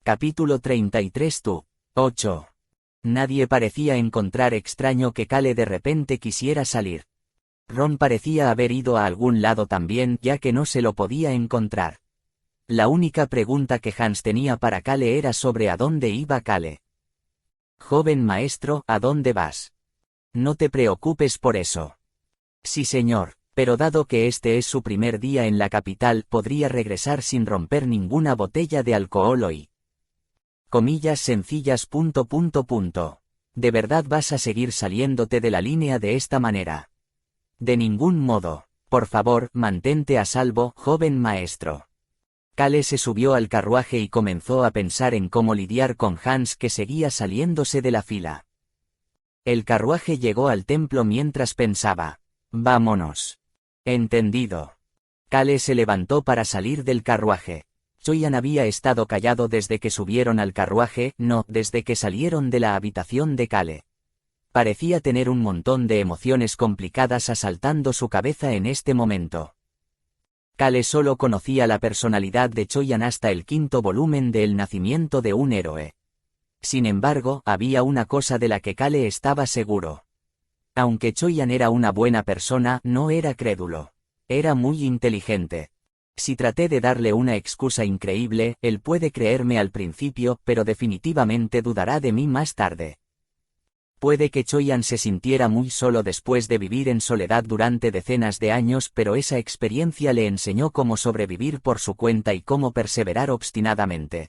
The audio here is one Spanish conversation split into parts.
Capítulo 33. 8. Nadie parecía encontrar extraño que Kale de repente quisiera salir. Ron parecía haber ido a algún lado también, ya que no se lo podía encontrar. La única pregunta que Hans tenía para Kale era sobre a dónde iba Kale. Joven maestro, ¿a dónde vas? No te preocupes por eso. Sí señor, pero dado que este es su primer día en la capital, podría regresar sin romper ninguna botella de alcohol hoy. Comillas sencillas. ¿De verdad vas a seguir saliéndote de la línea de esta manera? De ningún modo. Por favor, mantente a salvo, joven maestro. Kale se subió al carruaje y comenzó a pensar en cómo lidiar con Hans, que seguía saliéndose de la fila. El carruaje llegó al templo mientras pensaba. Vámonos. Entendido. Kale se levantó para salir del carruaje. Choyan había estado callado desde que subieron al carruaje, no, desde que salieron de la habitación de Kale. Parecía tener un montón de emociones complicadas asaltando su cabeza en este momento. Kale solo conocía la personalidad de Choyan hasta el 5º volumen de El nacimiento de un héroe. Sin embargo, había una cosa de la que Kale estaba seguro. Aunque Choyan era una buena persona, no era crédulo. Era muy inteligente. Si traté de darle una excusa increíble, él puede creerme al principio, pero definitivamente dudará de mí más tarde. Puede que Choyan se sintiera muy solo después de vivir en soledad durante decenas de años, pero esa experiencia le enseñó cómo sobrevivir por su cuenta y cómo perseverar obstinadamente.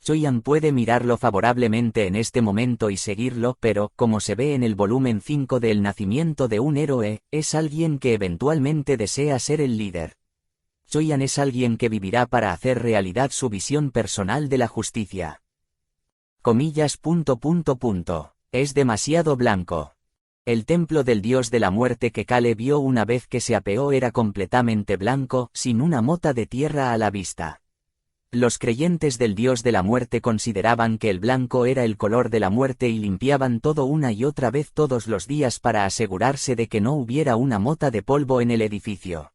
Choyan puede mirarlo favorablemente en este momento y seguirlo, pero, como se ve en el volumen 5 de El nacimiento de un héroe, es alguien que eventualmente desea ser el líder. Choyan es alguien que vivirá para hacer realidad su visión personal de la justicia. Comillas. Es demasiado blanco. El templo del dios de la muerte que Kale vio una vez que se apeó era completamente blanco, sin una mota de tierra a la vista. Los creyentes del dios de la muerte consideraban que el blanco era el color de la muerte y limpiaban todo una y otra vez todos los días para asegurarse de que no hubiera una mota de polvo en el edificio.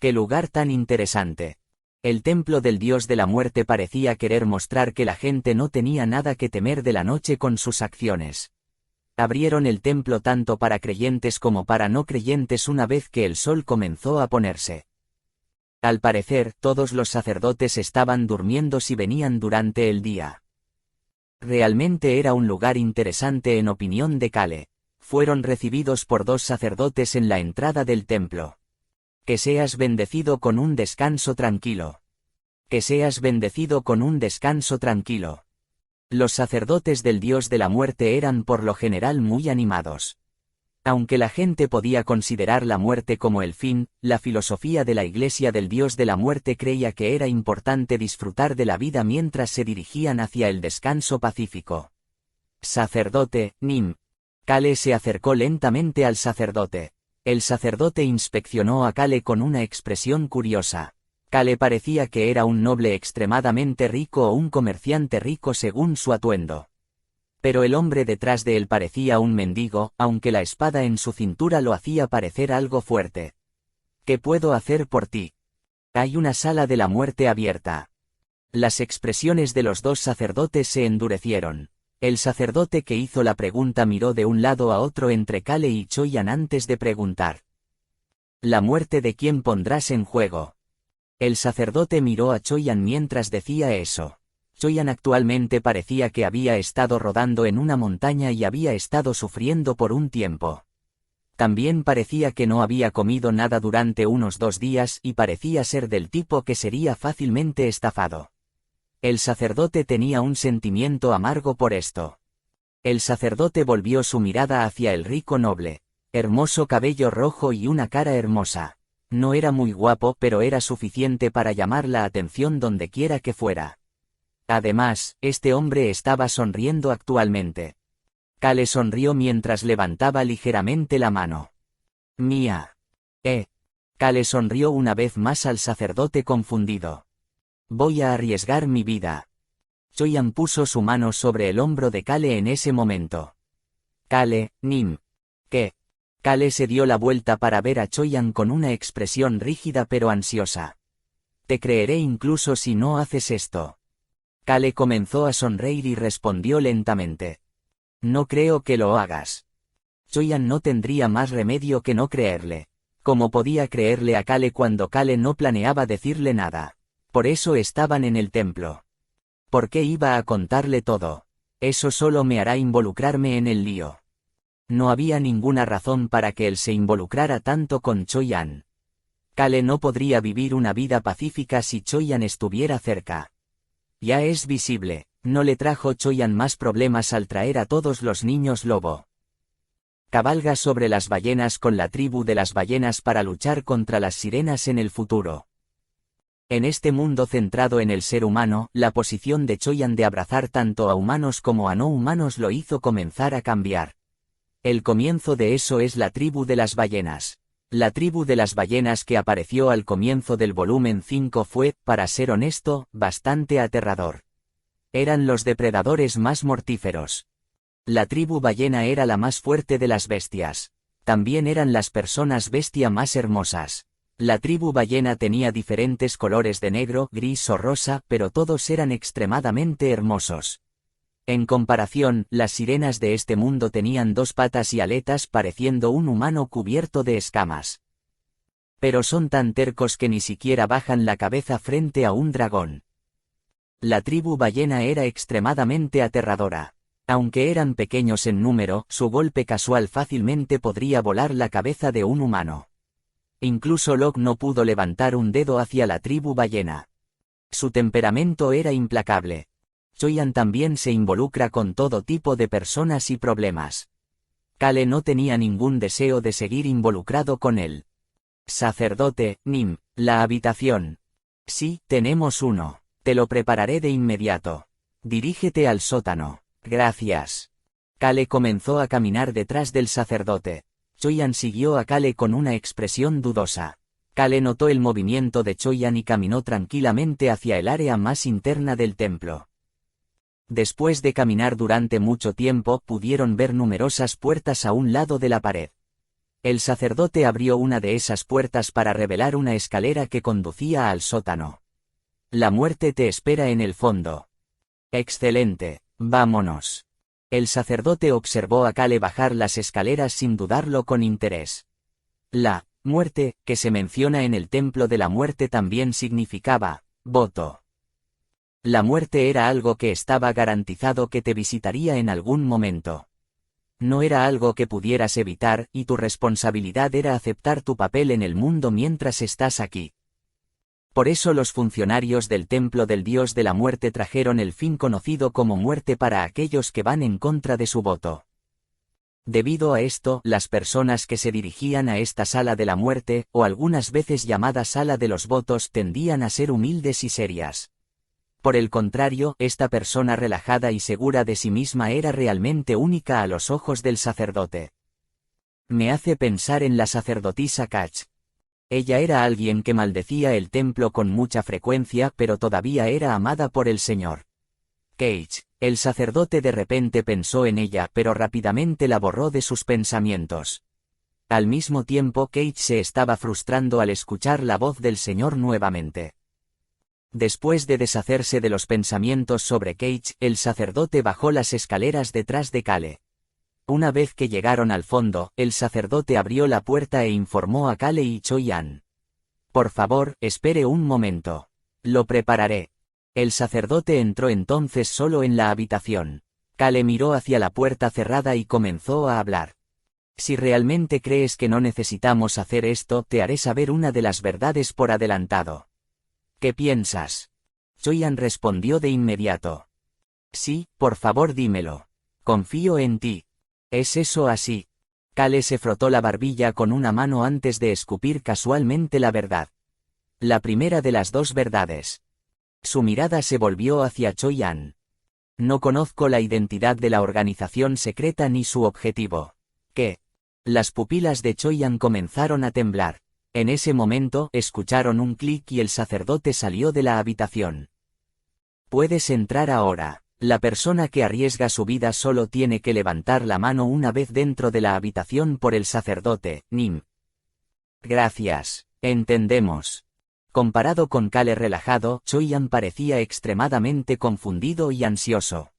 ¡Qué lugar tan interesante! El templo del dios de la muerte parecía querer mostrar que la gente no tenía nada que temer de la noche con sus acciones. Abrieron el templo tanto para creyentes como para no creyentes una vez que el sol comenzó a ponerse. Al parecer, todos los sacerdotes estaban durmiendo si venían durante el día. Realmente era un lugar interesante en opinión de Kale. Fueron recibidos por 2 sacerdotes en la entrada del templo. Que seas bendecido con un descanso tranquilo. Que seas bendecido con un descanso tranquilo. Los sacerdotes del dios de la muerte eran por lo general muy animados. Aunque la gente podía considerar la muerte como el fin, la filosofía de la iglesia del dios de la muerte creía que era importante disfrutar de la vida mientras se dirigían hacia el descanso pacífico. Sacerdote, Nim. Kale se acercó lentamente al sacerdote. El sacerdote inspeccionó a Kale con una expresión curiosa. Kale parecía que era un noble extremadamente rico o un comerciante rico según su atuendo. Pero el hombre detrás de él parecía un mendigo, aunque la espada en su cintura lo hacía parecer algo fuerte. ¿Qué puedo hacer por ti? Hay una sala de la muerte abierta. Las expresiones de los 2 sacerdotes se endurecieron. El sacerdote que hizo la pregunta miró de un lado a otro entre Kale y Choyan antes de preguntar. ¿La muerte de quién pondrás en juego? El sacerdote miró a Choyan mientras decía eso. Choyan actualmente parecía que había estado rodando en una montaña y había estado sufriendo por un tiempo. También parecía que no había comido nada durante unos 2 días y parecía ser del tipo que sería fácilmente estafado. El sacerdote tenía un sentimiento amargo por esto. El sacerdote volvió su mirada hacia el rico noble. Hermoso cabello rojo y una cara hermosa. No era muy guapo, pero era suficiente para llamar la atención donde quiera que fuera. Además, este hombre estaba sonriendo actualmente. Kale sonrió mientras levantaba ligeramente la mano. Mía. Kale sonrió una vez más al sacerdote confundido. Voy a arriesgar mi vida. Choyan puso su mano sobre el hombro de Kale en ese momento. Kale, Nim. ¿Qué? Kale se dio la vuelta para ver a Choyan con una expresión rígida pero ansiosa. Te creeré incluso si no haces esto. Kale comenzó a sonreír y respondió lentamente. No creo que lo hagas. Choyan no tendría más remedio que no creerle. ¿Cómo podía creerle a Kale cuando Kale no planeaba decirle nada? Por eso estaban en el templo. ¿Por qué iba a contarle todo? Eso solo me hará involucrarme en el lío. No había ninguna razón para que él se involucrara tanto con Choyan. Kale no podría vivir una vida pacífica si Choyan estuviera cerca. Ya es visible, no le trajo Choyan más problemas al traer a todos los niños lobo. Cabalga sobre las ballenas con la tribu de las ballenas para luchar contra las sirenas en el futuro. En este mundo centrado en el ser humano, la posición de Choyan de abrazar tanto a humanos como a no humanos lo hizo comenzar a cambiar. El comienzo de eso es la tribu de las ballenas. La tribu de las ballenas que apareció al comienzo del volumen 5 fue, para ser honesto, bastante aterrador. Eran los depredadores más mortíferos. La tribu ballena era la más fuerte de las bestias. También eran las personas bestia más hermosas. La tribu ballena tenía diferentes colores de negro, gris o rosa, pero todos eran extremadamente hermosos. En comparación, las sirenas de este mundo tenían 2 patas y aletas pareciendo un humano cubierto de escamas. Pero son tan tercos que ni siquiera bajan la cabeza frente a un dragón. La tribu ballena era extremadamente aterradora. Aunque eran pequeños en número, su golpe casual fácilmente podría volar la cabeza de un humano. Incluso Locke no pudo levantar un dedo hacia la tribu ballena. Su temperamento era implacable. Choyan también se involucra con todo tipo de personas y problemas. Kale no tenía ningún deseo de seguir involucrado con él. Sacerdote, Nim, la habitación. Sí, tenemos uno. Te lo prepararé de inmediato. Dirígete al sótano. Gracias. Kale comenzó a caminar detrás del sacerdote. Choyan siguió a Kale con una expresión dudosa. Kale notó el movimiento de Choyan y caminó tranquilamente hacia el área más interna del templo. Después de caminar durante mucho tiempo, pudieron ver numerosas puertas a un lado de la pared. El sacerdote abrió una de esas puertas para revelar una escalera que conducía al sótano. La muerte te espera en el fondo. Excelente, vámonos. El sacerdote observó a Kale bajar las escaleras sin dudarlo con interés. La muerte, que se menciona en el templo de la muerte también significaba voto. La muerte era algo que estaba garantizado que te visitaría en algún momento. No era algo que pudieras evitar, y tu responsabilidad era aceptar tu papel en el mundo mientras estás aquí. Por eso los funcionarios del templo del dios de la muerte trajeron el fin conocido como muerte para aquellos que van en contra de su voto. Debido a esto, las personas que se dirigían a esta sala de la muerte, o algunas veces llamada sala de los votos, tendían a ser humildes y serias. Por el contrario, esta persona relajada y segura de sí misma era realmente única a los ojos del sacerdote. Me hace pensar en la sacerdotisa Catch. Ella era alguien que maldecía el templo con mucha frecuencia, pero todavía era amada por el Señor. Cage. El sacerdote de repente pensó en ella, pero rápidamente la borró de sus pensamientos. Al mismo tiempo, Cage se estaba frustrando al escuchar la voz del Señor nuevamente. Después de deshacerse de los pensamientos sobre Cage, el sacerdote bajó las escaleras detrás de Kale. Una vez que llegaron al fondo, el sacerdote abrió la puerta e informó a Kale y Choyan. Por favor, espere un momento. Lo prepararé. El sacerdote entró entonces solo en la habitación. Kale miró hacia la puerta cerrada y comenzó a hablar. Si realmente crees que no necesitamos hacer esto, te haré saber una de las verdades por adelantado. ¿Qué piensas? Choyan respondió de inmediato. Sí, por favor dímelo. Confío en ti. ¿Es eso así? Kale se frotó la barbilla con una mano antes de escupir casualmente la verdad. La primera de las 2 verdades. Su mirada se volvió hacia Choyan. No conozco la identidad de la organización secreta ni su objetivo. ¿Qué? Las pupilas de Choyan comenzaron a temblar. En ese momento, escucharon un clic y el sacerdote salió de la habitación. Puedes entrar ahora. La persona que arriesga su vida solo tiene que levantar la mano una vez dentro de la habitación por el sacerdote, Nim. Gracias. Entendemos. Comparado con Kale relajado, Choi-an parecía extremadamente confundido y ansioso.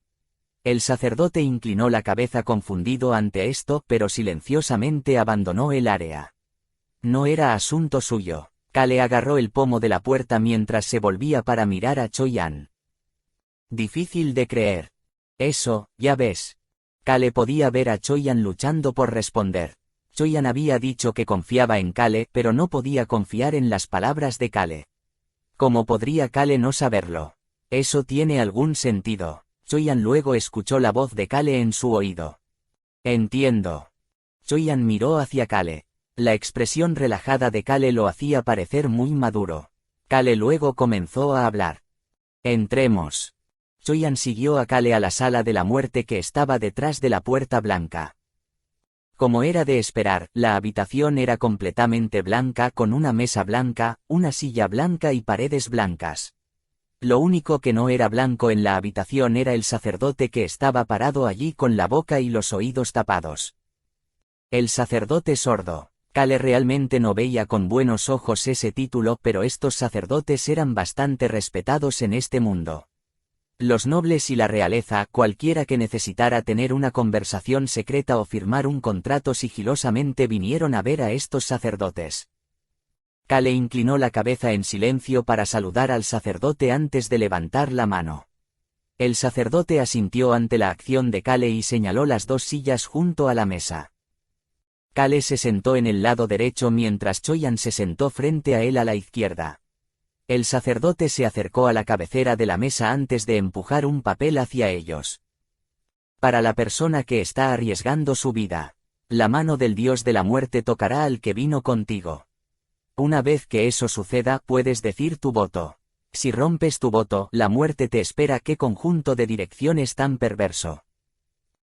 El sacerdote inclinó la cabeza confundido ante esto, pero silenciosamente abandonó el área. No era asunto suyo. Kale agarró el pomo de la puerta mientras se volvía para mirar a Choi-an. Difícil de creer. Eso, ya ves. Kale podía ver a Choi-an luchando por responder. Choi-an había dicho que confiaba en Kale, pero no podía confiar en las palabras de Kale. ¿Cómo podría Kale no saberlo? Eso tiene algún sentido. Choi-an luego escuchó la voz de Kale en su oído. Entiendo. Choi-an miró hacia Kale. La expresión relajada de Kale lo hacía parecer muy maduro. Kale luego comenzó a hablar. Entremos. Choi-an siguió a Kale a la sala de la muerte que estaba detrás de la puerta blanca. Como era de esperar, la habitación era completamente blanca con una mesa blanca, una silla blanca y paredes blancas. Lo único que no era blanco en la habitación era el sacerdote que estaba parado allí con la boca y los oídos tapados. El sacerdote sordo. Kale realmente no veía con buenos ojos ese título, pero estos sacerdotes eran bastante respetados en este mundo. Los nobles y la realeza, cualquiera que necesitara tener una conversación secreta o firmar un contrato sigilosamente vinieron a ver a estos sacerdotes. Kale inclinó la cabeza en silencio para saludar al sacerdote antes de levantar la mano. El sacerdote asintió ante la acción de Kale y señaló las dos sillas junto a la mesa. Kale se sentó en el lado derecho mientras Choi-an se sentó frente a él a la izquierda. El sacerdote se acercó a la cabecera de la mesa antes de empujar un papel hacia ellos. Para la persona que está arriesgando su vida, la mano del dios de la muerte tocará al que vino contigo. Una vez que eso suceda, puedes decir tu voto. Si rompes tu voto, la muerte te espera. ¿Qué conjunto de direcciones tan perverso?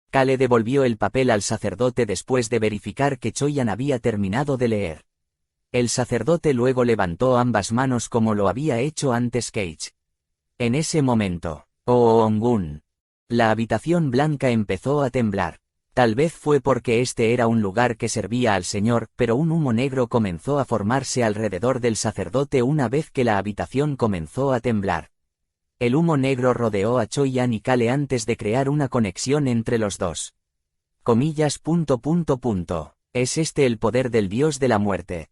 Kale devolvió el papel al sacerdote después de verificar que Choi-an había terminado de leer. El sacerdote luego levantó ambas manos como lo había hecho antes Cage. En ese momento, ¡oh, Ongun! La habitación blanca empezó a temblar. Tal vez fue porque este era un lugar que servía al Señor, pero un humo negro comenzó a formarse alrededor del sacerdote una vez que la habitación comenzó a temblar. El humo negro rodeó a Choi-an y Kale antes de crear una conexión entre los dos. Comillas. ¿Es este el poder del dios de la muerte?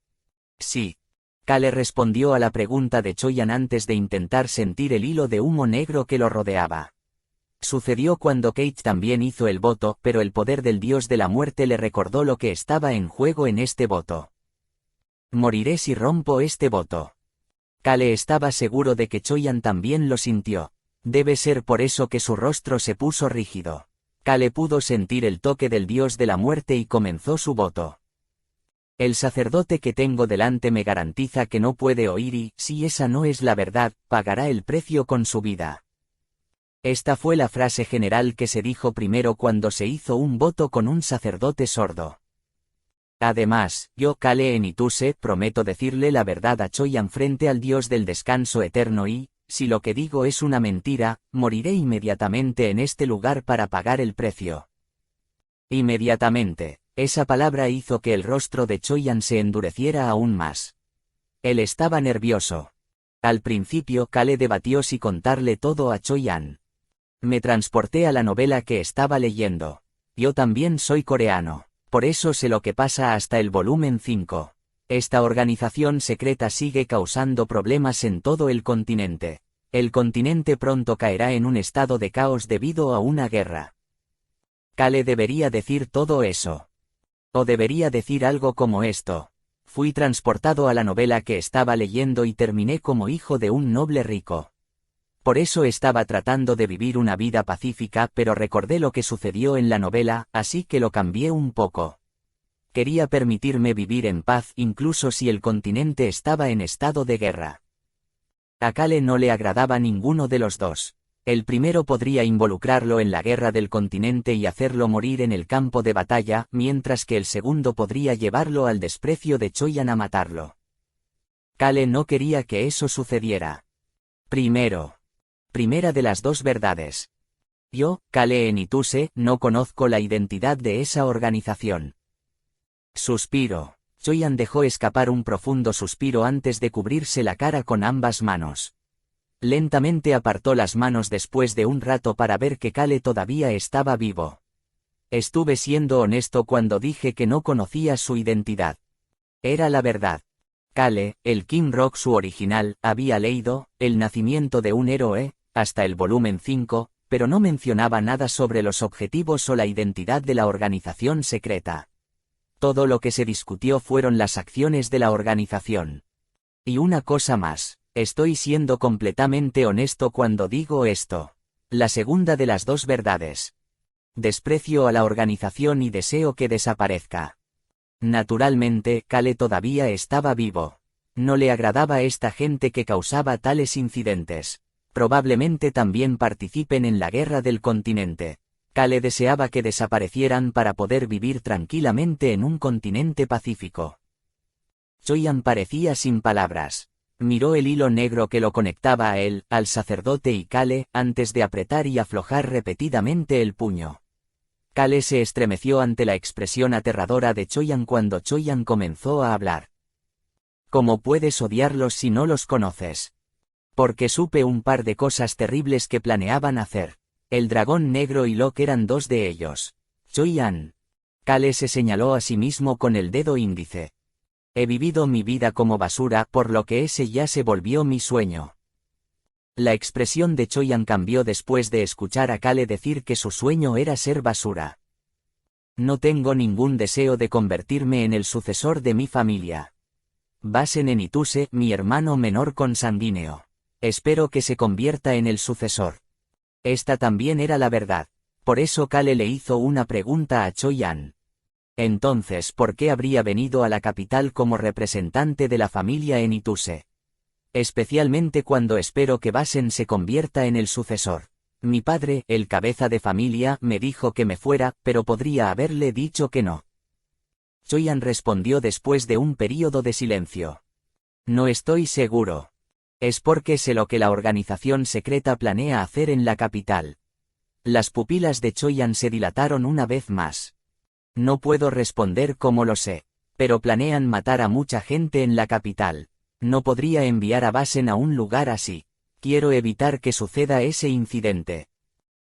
Sí. Kale respondió a la pregunta de Choi-an antes de intentar sentir el hilo de humo negro que lo rodeaba. Sucedió cuando Cage también hizo el voto, pero el poder del dios de la muerte le recordó lo que estaba en juego en este voto. Moriré si rompo este voto. Kale estaba seguro de que Choi-an también lo sintió. Debe ser por eso que su rostro se puso rígido. Kale pudo sentir el toque del dios de la muerte y comenzó su voto. El sacerdote que tengo delante me garantiza que no puede oír y, si esa no es la verdad, pagará el precio con su vida. Esta fue la frase general que se dijo primero cuando se hizo un voto con un sacerdote sordo. Además, yo, Kale Enituse, prometo decirle la verdad a Choi-an frente al dios del descanso eterno y, si lo que digo es una mentira, moriré inmediatamente en este lugar para pagar el precio. Inmediatamente. Esa palabra hizo que el rostro de Choi-an se endureciera aún más. Él estaba nervioso. Al principio Kale debatió si contarle todo a Choi-an. Me transporté a la novela que estaba leyendo. Yo también soy coreano. Por eso sé lo que pasa hasta el volumen 5. Esta organización secreta sigue causando problemas en todo el continente. El continente pronto caerá en un estado de caos debido a una guerra. Kale debería decir todo eso. O debería decir algo como esto. Fui transportado a la novela que estaba leyendo y terminé como hijo de un noble rico. Por eso estaba tratando de vivir una vida pacífica, pero recordé lo que sucedió en la novela, así que lo cambié un poco. Quería permitirme vivir en paz incluso si el continente estaba en estado de guerra. A Kale no le agradaba ninguno de los dos. El primero podría involucrarlo en la guerra del continente y hacerlo morir en el campo de batalla, mientras que el segundo podría llevarlo al desprecio de Choi-an a matarlo. Kale no quería que eso sucediera. Primera de las dos verdades. Yo, Kale Enituse, no conozco la identidad de esa organización. Suspiro. Choyan dejó escapar un profundo suspiro antes de cubrirse la cara con ambas manos. Lentamente apartó las manos después de un rato para ver que Kale todavía estaba vivo. Estuve siendo honesto cuando dije que no conocía su identidad. Era la verdad. Kale, el King Rock su original, había leído El nacimiento de un héroe, hasta el volumen 5, pero no mencionaba nada sobre los objetivos o la identidad de la organización secreta. Todo lo que se discutió fueron las acciones de la organización. Y una cosa más, estoy siendo completamente honesto cuando digo esto. La segunda de las dos verdades. Desprecio a la organización y deseo que desaparezca. Naturalmente, Kale todavía estaba vivo. No le agradaba esta gente que causaba tales incidentes. Probablemente también participen en la guerra del continente. Kale deseaba que desaparecieran para poder vivir tranquilamente en un continente pacífico. Choyan parecía sin palabras. Miró el hilo negro que lo conectaba a él, al sacerdote y Kale, antes de apretar y aflojar repetidamente el puño. Kale se estremeció ante la expresión aterradora de Choyan cuando Choyan comenzó a hablar. ¿Cómo puedes odiarlos si no los conoces? Porque supe un par de cosas terribles que planeaban hacer. El dragón negro y Locke eran dos de ellos. Choyan. Kale se señaló a sí mismo con el dedo índice. He vivido mi vida como basura, por lo que ese ya se volvió mi sueño. La expresión de Choyan cambió después de escuchar a Kale decir que su sueño era ser basura. No tengo ningún deseo de convertirme en el sucesor de mi familia. Basen en Ituse, mi hermano menor consanguíneo. Espero que se convierta en el sucesor. Esta también era la verdad. Por eso Kale le hizo una pregunta a Choyan. Entonces, ¿por qué habría venido a la capital como representante de la familia en Ituse? Especialmente cuando espero que Basen se convierta en el sucesor. Mi padre, el cabeza de familia, me dijo que me fuera, pero podría haberle dicho que no. Choyan respondió después de un período de silencio. No estoy seguro. Es porque sé lo que la organización secreta planea hacer en la capital. Las pupilas de Choyan se dilataron una vez más. No puedo responder cómo lo sé, pero planean matar a mucha gente en la capital. No podría enviar a Basen a un lugar así. Quiero evitar que suceda ese incidente.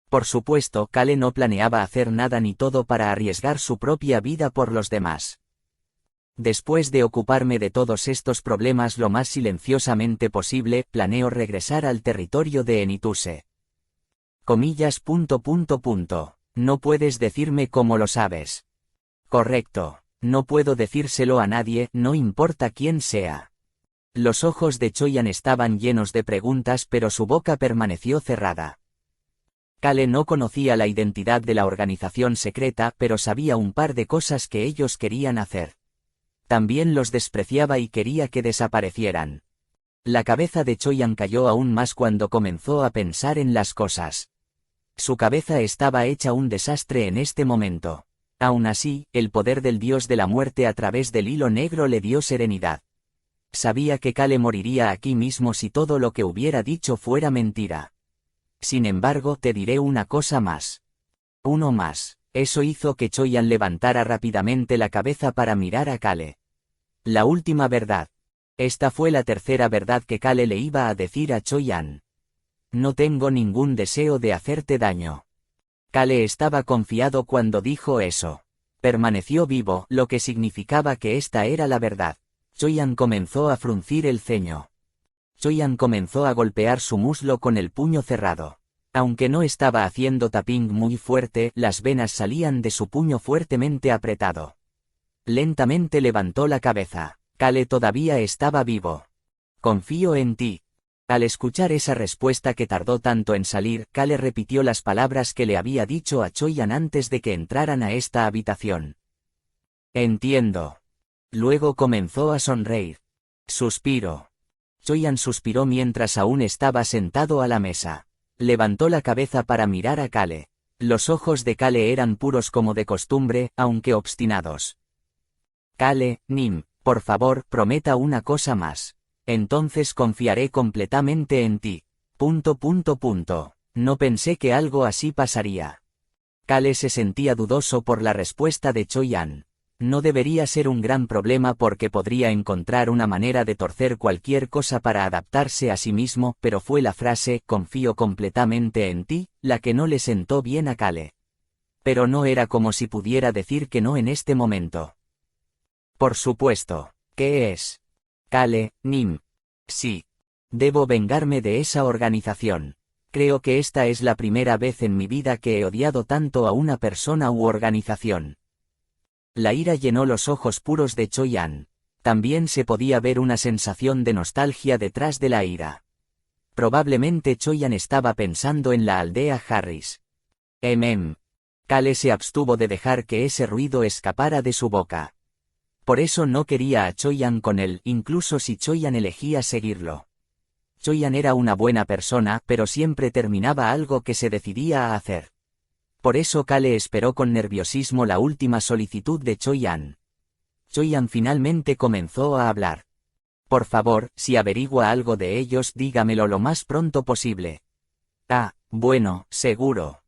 Por supuesto, Kale no planeaba hacer nada ni todo para arriesgar su propia vida por los demás. Después de ocuparme de todos estos problemas lo más silenciosamente posible, planeo regresar al territorio de Enituse. Comillas. No puedes decirme cómo lo sabes. Correcto. No puedo decírselo a nadie, no importa quién sea. Los ojos de Choyan estaban llenos de preguntas, pero su boca permaneció cerrada. Kale no conocía la identidad de la organización secreta, pero sabía un par de cosas que ellos querían hacer. También los despreciaba y quería que desaparecieran. La cabeza de Choyan cayó aún más cuando comenzó a pensar en las cosas. Su cabeza estaba hecha un desastre en este momento. Aún así, el poder del dios de la muerte a través del hilo negro le dio serenidad. Sabía que Kale moriría aquí mismo si todo lo que hubiera dicho fuera mentira. Sin embargo, te diré una cosa más. Uno más. Eso hizo que Choyan levantara rápidamente la cabeza para mirar a Kale. La última verdad. Esta fue la tercera verdad que Kale le iba a decir a Choyan. No tengo ningún deseo de hacerte daño. Kale estaba confiado cuando dijo eso. Permaneció vivo, lo que significaba que esta era la verdad. Choyan comenzó a fruncir el ceño. Choyan comenzó a golpear su muslo con el puño cerrado. Aunque no estaba haciendo tapping muy fuerte, las venas salían de su puño fuertemente apretado. Lentamente levantó la cabeza. Kale todavía estaba vivo. Confío en ti. Al escuchar esa respuesta que tardó tanto en salir, Kale repitió las palabras que le había dicho a Choyan antes de que entraran a esta habitación. Entiendo. Luego comenzó a sonreír. Suspiro. Choyan suspiró mientras aún estaba sentado a la mesa. Levantó la cabeza para mirar a Kale. Los ojos de Kale eran puros como de costumbre, aunque obstinados. Kale, Nim, por favor, prometa una cosa más. Entonces confiaré completamente en ti. No pensé que algo así pasaría. Kale se sentía dudoso por la respuesta de Choyan. No debería ser un gran problema porque podría encontrar una manera de torcer cualquier cosa para adaptarse a sí mismo, pero fue la frase «confío completamente en ti» la que no le sentó bien a Kale. Pero no era como si pudiera decir que no en este momento. Por supuesto. ¿Qué es? Kale, Nim. Sí. Debo vengarme de esa organización. Creo que esta es la primera vez en mi vida que he odiado tanto a una persona u organización. La ira llenó los ojos puros de Choi-an. También se podía ver una sensación de nostalgia detrás de la ira. Probablemente Choi-an estaba pensando en la aldea Harris. Kale se abstuvo de dejar que ese ruido escapara de su boca. Por eso no quería a Choi-an con él, incluso si Choi-an elegía seguirlo. Choi-an era una buena persona, pero siempre terminaba algo que se decidía a hacer. Por eso Kale esperó con nerviosismo la última solicitud de Choi-an. Choi-an finalmente comenzó a hablar. Por favor, si averigua algo de ellos, dígamelo lo más pronto posible. Ah, bueno, seguro.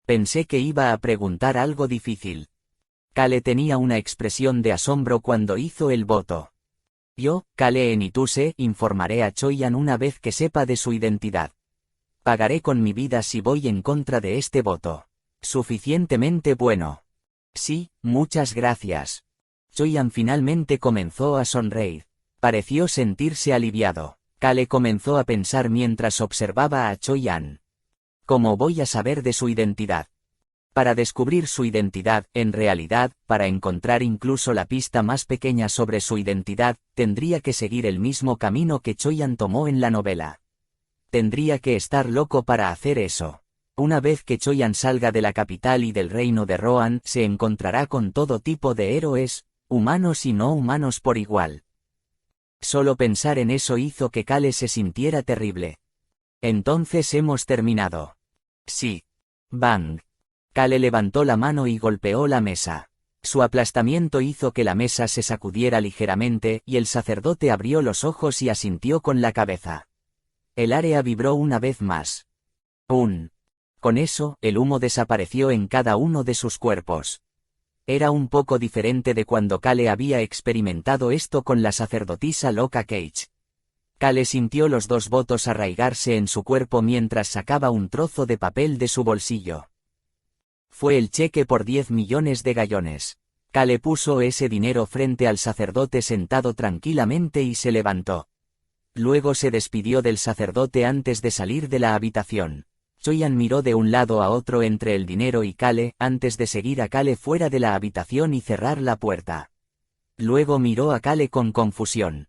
Pensé que iba a preguntar algo difícil. Kale tenía una expresión de asombro cuando hizo el voto. Yo, Kale Enituse, informaré a Choi-an una vez que sepa de su identidad. Pagaré con mi vida si voy en contra de este voto. Suficientemente bueno. Sí, muchas gracias. Choi-an finalmente comenzó a sonreír. Pareció sentirse aliviado. Kale comenzó a pensar mientras observaba a Choi-an. ¿Cómo voy a saber de su identidad? Para descubrir su identidad, en realidad, para encontrar incluso la pista más pequeña sobre su identidad, tendría que seguir el mismo camino que Choi-an tomó en la novela. Tendría que estar loco para hacer eso. Una vez que Choi-an salga de la capital y del reino de Rohan, se encontrará con todo tipo de héroes, humanos y no humanos por igual. Solo pensar en eso hizo que Kale se sintiera terrible. Entonces hemos terminado. Sí. Bang. Kale levantó la mano y golpeó la mesa. Su aplastamiento hizo que la mesa se sacudiera ligeramente, y el sacerdote abrió los ojos y asintió con la cabeza. El área vibró una vez más. Con eso, el humo desapareció en cada uno de sus cuerpos. Era un poco diferente de cuando Kale había experimentado esto con la sacerdotisa Loka Cage. Kale sintió los dos votos arraigarse en su cuerpo mientras sacaba un trozo de papel de su bolsillo. Fue el cheque por 10 millones de gallones. Kale puso ese dinero frente al sacerdote sentado tranquilamente y se levantó. Luego se despidió del sacerdote antes de salir de la habitación. Choi-an miró de un lado a otro entre el dinero y Kale, antes de seguir a Kale fuera de la habitación y cerrar la puerta. Luego miró a Kale con confusión.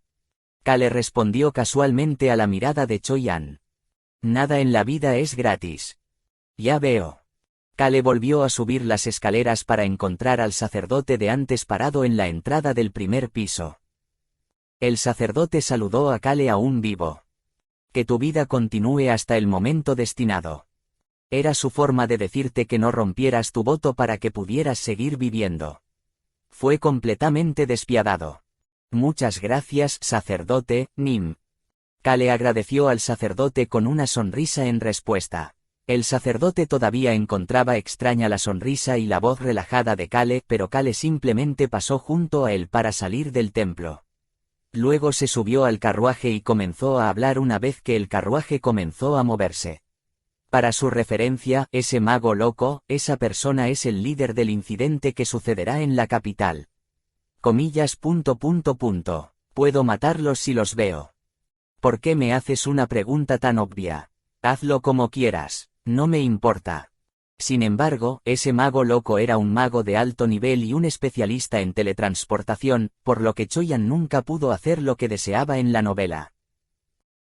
Kale respondió casualmente a la mirada de Choi-an. Nada en la vida es gratis. Ya veo. Kale volvió a subir las escaleras para encontrar al sacerdote de antes parado en la entrada del primer piso. El sacerdote saludó a Kale aún vivo. Que tu vida continúe hasta el momento destinado. Era su forma de decirte que no rompieras tu voto para que pudieras seguir viviendo. Fue completamente despiadado. Muchas gracias, sacerdote, Nim. Kale agradeció al sacerdote con una sonrisa en respuesta. El sacerdote todavía encontraba extraña la sonrisa y la voz relajada de Kale, pero Kale simplemente pasó junto a él para salir del templo. Luego se subió al carruaje y comenzó a hablar una vez que el carruaje comenzó a moverse. Para su referencia, ese mago loco, esa persona es el líder del incidente que sucederá en la capital. Comillas. Puedo matarlos si los veo. ¿Por qué me haces una pregunta tan obvia? Hazlo como quieras, no me importa. Sin embargo, ese mago loco era un mago de alto nivel y un especialista en teletransportación, por lo que Choi-an nunca pudo hacer lo que deseaba en la novela.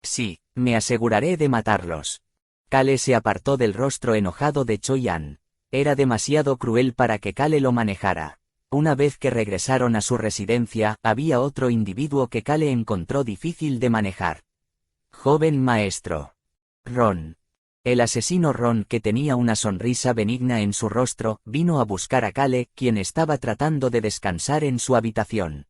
Sí, me aseguraré de matarlos. Kale se apartó del rostro enojado de Choi-an. Era demasiado cruel para que Kale lo manejara. Una vez que regresaron a su residencia, había otro individuo que Kale encontró difícil de manejar. Joven maestro. Ron. El asesino Ron, que tenía una sonrisa benigna en su rostro, vino a buscar a Kale, quien estaba tratando de descansar en su habitación.